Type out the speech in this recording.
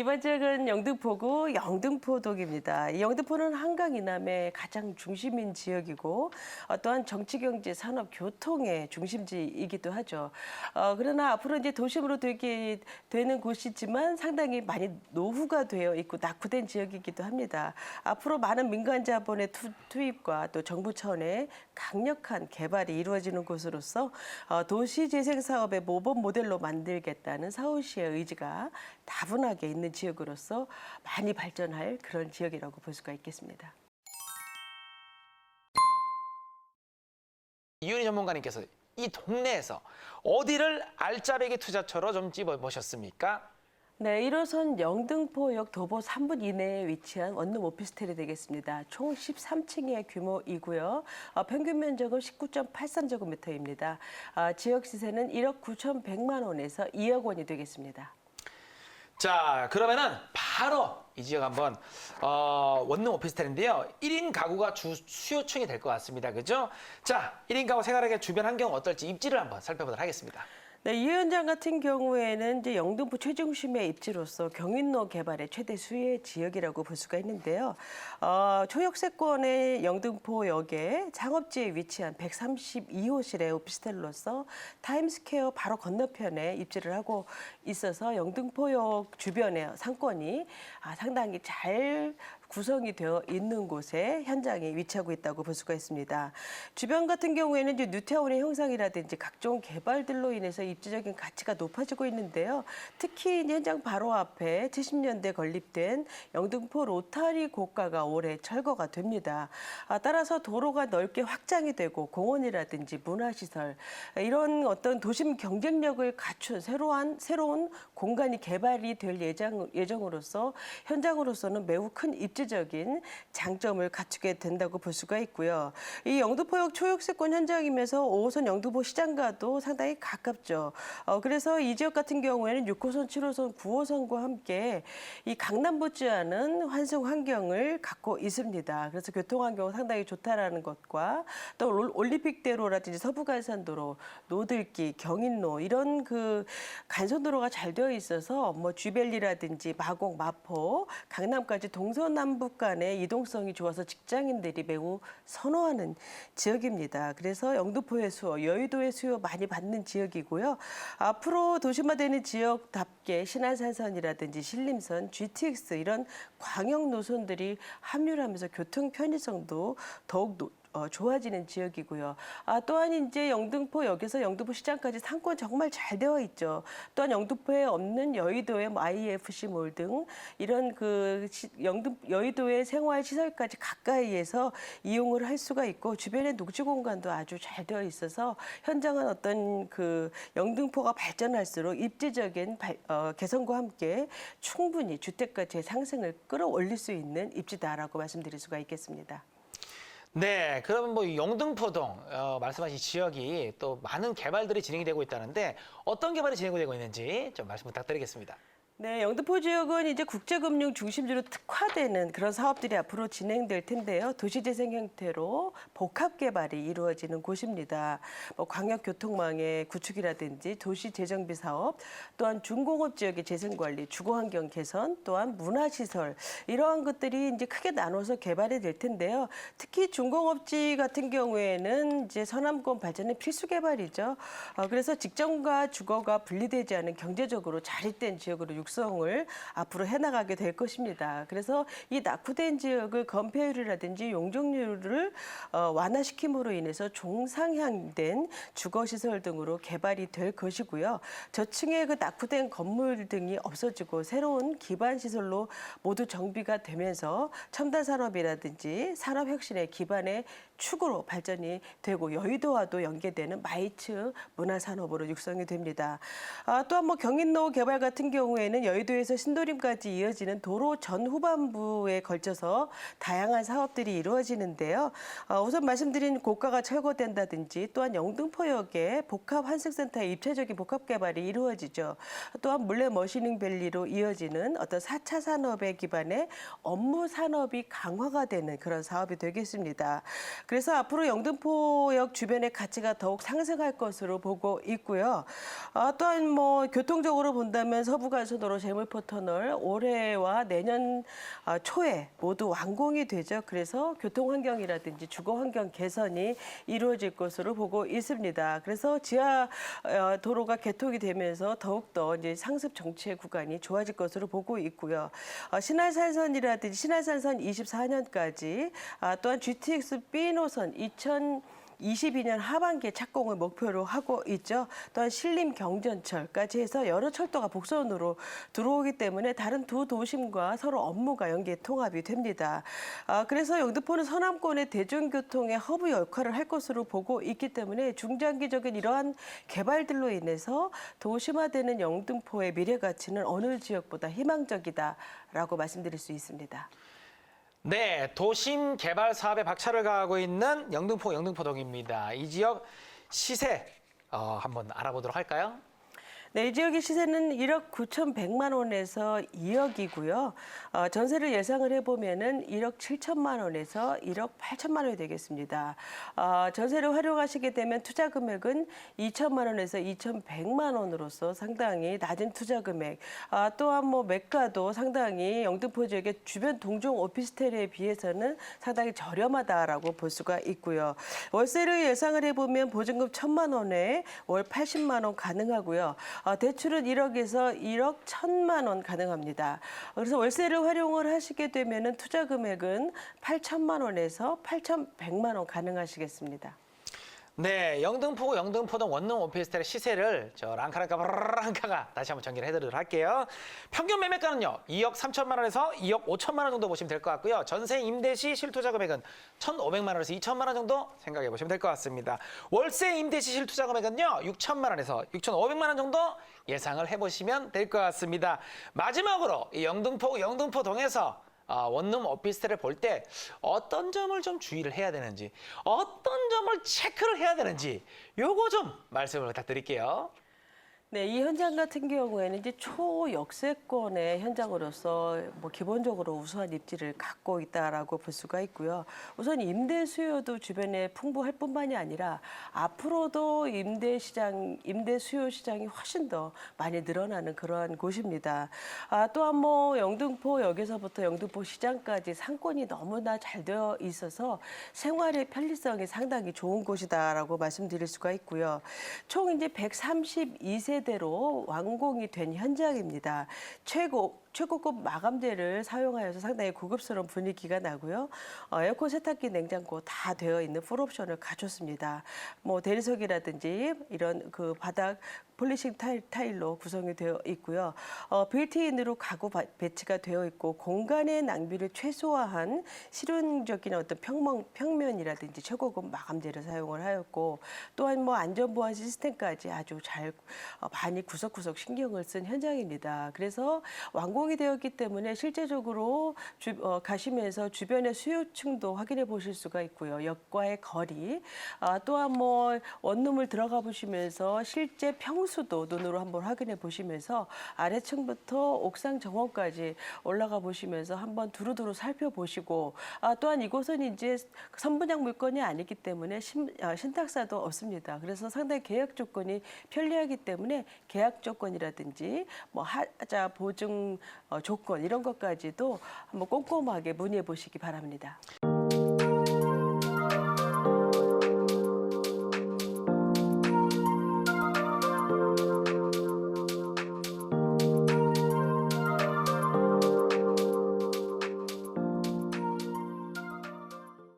이번 지역은 영등포구 영등포동입니다. 이 영등포는 한강 이남의 가장 중심인 지역이고 또한 정치, 경제, 산업, 교통의 중심지이기도 하죠. 그러나 앞으로 이제 도심으로 되게 되는 곳이지만 상당히 많이 노후가 되어 있고 낙후된 지역이기도 합니다. 앞으로 많은 민간 자본의 투입과 또 정부 차원의 강력한 개발이 이루어지는 곳으로서 도시재생 사업의 모범 모델로 만들겠다는 서울시의 의지가 다분하게 있는 지역으로서 많이 발전할 그런 지역이라고 볼 수가 있겠습니다. 이윤희 전문가님께서 이 동네에서 어디를 알짜배기 투자처로 좀 찝어보셨습니까? 네, 1호선 영등포역 도보 3분 이내에 위치한 원룸 오피스텔이 되겠습니다. 총 13층의 규모이고요. 평균 면적은 19.83제곱미터입니다. 지역 시세는 1억 9,100만 원에서 2억 원이 되겠습니다. 자, 그러면은 바로 이 지역 한번 원룸 오피스텔인데요. 1인 가구가 주 수요층이 될 것 같습니다. 그죠? 자, 1인 가구 생활하기 주변 환경 어떨지 입지를 한번 살펴보도록 하겠습니다. 네, 이 현장 같은 경우에는 이제 영등포 최중심의 입지로서 경인로 개발의 최대 수혜 지역이라고 볼 수가 있는데요. 초역세권의 영등포역에 상업지에 위치한 132호실의 오피스텔로서 타임스퀘어 바로 건너편에 입지를 하고 있어서 영등포역 주변의 상권이 상당히 잘 구성이 되어 있는 곳에 현장에 위치하고 있다고 볼 수가 있습니다. 주변 같은 경우에는 이제 뉴타운의 형성이라든지 각종 개발들로 인해서 입지적인 가치가 높아지고 있는데요. 특히 현장 바로 앞에 70년대 건립된 영등포 로타리 고가가 올해 철거가 됩니다. 따라서 도로가 넓게 확장이 되고 공원이라든지 문화시설 이런 어떤 도심 경쟁력을 갖춘 새로운 공간이 개발이 될 예정으로서 현장으로서는 매우 큰 입지적인 장점을 갖추게 된다고 볼 수가 있고요. 이 영등포역 초역세권 현장이면서 5호선 영등포 시장과도 상당히 가깝죠. 그래서 이 지역 같은 경우에는 6호선, 7호선, 9호선과 함께 이 강남 못지않은 환승 환경을 갖고 있습니다. 그래서 교통 환경은 상당히 좋다라는 것과 또 올림픽대로라든지 서부간선도로, 노들길, 경인로 이런 그 간선도로가 잘 되어 있어서 뭐 쥐밸리라든지 마곡, 마포, 강남까지 동서남북 간의 이동성이 좋아서 직장인들이 매우 선호하는 지역입니다. 그래서 영등포의 수요, 여의도의 수요 많이 받는 지역이고요. 앞으로 도심화되는 지역답게 신안산선이라든지 신림선, GTX 이런 광역 노선들이 합류하면서 교통 편의성도 더욱 좋아지는 지역이고요. 또한 이제 영등포역에서 영등포 시장까지 상권 정말 잘 되어 있죠. 또한 영등포에 없는 여의도의 IFC몰 등 이런 여의도의 생활 시설까지 가까이에서 이용을 할 수가 있고 주변에 녹지 공간도 아주 잘 되어 있어서 현장은 어떤 영등포가 발전할수록 입지적인 개선과 함께 충분히 주택가치의 상승을 끌어올릴 수 있는 입지다라고 말씀드릴 수가 있겠습니다. 네, 그러면 뭐 영등포동 말씀하신 지역이 또 많은 개발들이 진행이 되고 있다는데 어떤 개발이 진행되고 있는지 좀 말씀 부탁드리겠습니다. 네, 영등포 지역은 이제 국제금융 중심지로 특화되는 그런 사업들이 앞으로 진행될 텐데요. 도시재생 형태로 복합 개발이 이루어지는 곳입니다. 광역교통망의 구축이라든지 도시재정비 사업, 또한 중공업 지역의 재생관리, 주거환경 개선, 또한 문화시설 이러한 것들이 이제 크게 나눠서 개발이 될 텐데요. 특히 중공업지 같은 경우에는 이제 서남권 발전의 필수 개발이죠. 그래서 직장과 주거가 분리되지 않은 경제적으로 자립된 지역으로 육성을 앞으로 해나가게 될 것입니다. 그래서 이 낙후된 지역을 건폐율이라든지 용적률을 완화시킴으로 인해서 종상향된 주거시설 등으로 개발이 될 것이고요. 저층의 그 낙후된 건물 등이 없어지고 새로운 기반시설로 모두 정비가 되면서 첨단 산업이라든지 산업혁신의 기반의 축으로 발전이 되고 여의도와도 연계되는 마이츠 문화산업으로 육성이 됩니다. 또한 경인로 개발 같은 경우에는 여의도에서 신도림까지 이어지는 도로 전 후반부에 걸쳐서 다양한 사업들이 이루어지는데요. 우선 말씀드린 고가가 철거된다든지 또한 영등포역에 복합 환승센터의 입체적인 복합 개발이 이루어지죠. 또한 물레 머시닝밸리로 이어지는 어떤 4차 산업의 기반의 업무 산업이 강화가 되는 그런 사업이 되겠습니다. 그래서 앞으로 영등포역 주변의 가치가 더욱 상승할 것으로 보고 있고요. 또한 교통적으로 본다면 서부간선도 고속도로 제물포 터널 올해와 내년 초에 모두 완공이 되죠. 그래서 교통 환경이라든지 주거 환경 개선이 이루어질 것으로 보고 있습니다. 그래서 지하 도로가 개통이 되면서 더욱더 이제 상습 정체 구간이 좋아질 것으로 보고 있고요. 신안산선이라든지 신안산선 24년까지 또한 GTX B 노선 2022년 하반기에 착공을 목표로 하고 있죠. 또한 신림 경전철까지 해서 여러 철도가 복선으로 들어오기 때문에 다른 두 도심과 서로 업무가 연계 통합이 됩니다. 그래서 영등포는 서남권의 대중교통의 허브 역할을 할 것으로 보고 있기 때문에 중장기적인 이러한 개발들로 인해서 도심화되는 영등포의 미래 가치는 어느 지역보다 희망적이다라고 말씀드릴 수 있습니다. 네, 도심 개발 사업에 박차를 가하고 있는 영등포동입니다. 이 지역 시세 한번 알아보도록 할까요? 네, 이 지역의 시세는 1억 9,100만 원에서 2억이고요. 전세를 예상을 해보면은 1억 7천만 원에서 1억 8천만 원이 되겠습니다. 전세를 활용하시게 되면 투자 금액은 2천만 원에서 2,100만 원으로서 상당히 낮은 투자 금액. 또한 매가도 상당히 영등포 지역의 주변 동종 오피스텔에 비해서는 상당히 저렴하다라고 볼 수가 있고요. 월세를 예상을 해보면 보증금 1,000만 원에 월 80만 원 가능하고요. 대출은 1억에서 1억 1,000만 원 가능합니다. 그래서 월세를 활용을 하시게 되면은 투자 금액은 8천만 원에서 8,100만 원 가능하시겠습니다. 네, 영등포동 원룸 오피스텔의 시세를 랑카가 다시 한번 정리를 해드리도록 할게요. 평균 매매가는요, 2억 3천만 원에서 2억 5천만 원 정도 보시면 될 것 같고요. 전세 임대 시 실투자 금액은 1,500만 원에서 2천만 원 정도 생각해 보시면 될 것 같습니다. 월세 임대 시 실투자 금액은요, 6천만 원에서 6,500만 원 정도 예상을 해보시면 될 것 같습니다. 마지막으로 이 영등포동에서 원룸 오피스텔을 볼 때 어떤 점을 좀 주의를 해야 되는지, 어떤 점을 체크를 해야 되는지 요거 좀 말씀을 부탁드릴게요. 네, 이 현장 같은 경우에는 이제 초역세권의 현장으로서 기본적으로 우수한 입지를 갖고 있다라고 볼 수가 있고요. 우선 임대 수요도 주변에 풍부할 뿐만이 아니라 앞으로도 임대 수요 시장이 훨씬 더 많이 늘어나는 그러한 곳입니다. 또한 영등포역에서부터 영등포 시장까지 상권이 너무나 잘 되어 있어서 생활의 편리성이 상당히 좋은 곳이다라고 말씀드릴 수가 있고요. 총 이제 132세대로 완공이 된 현장입니다. 최고급 마감재를 사용하여서 상당히 고급스러운 분위기가 나고요. 에어컨, 세탁기, 냉장고 다 되어 있는 풀옵션을 갖췄습니다. 대리석이라든지 이런 그 바닥 폴리싱 타일로 구성이 되어 있고요. 빌트인으로 가구 배치가 되어 있고 공간의 낭비를 최소화한 실용적인 어떤 평면이라든지 최고급 마감재를 사용을 하였고 또한 안전보안 시스템까지 아주 잘 많이 구석구석 신경을 쓴 현장입니다. 그래서 완공이 되었기 때문에 실제적으로 가시면서 주변의 수요층도 확인해 보실 수가 있고요. 역과의 거리, 또한 원룸을 들어가 보시면서 실제 평수도 눈으로 한번 확인해 보시면서 아래층부터 옥상 정원까지 올라가 보시면서 한번 두루두루 살펴보시고 또한 이곳은 이제 선분양 물건이 아니기 때문에 신탁사도 없습니다. 그래서 상당히 계약 조건이 편리하기 때문에 계약 조건이라든지 하자 보증 조건 이런 것까지도 한번 꼼꼼하게 문의해 보시기 바랍니다.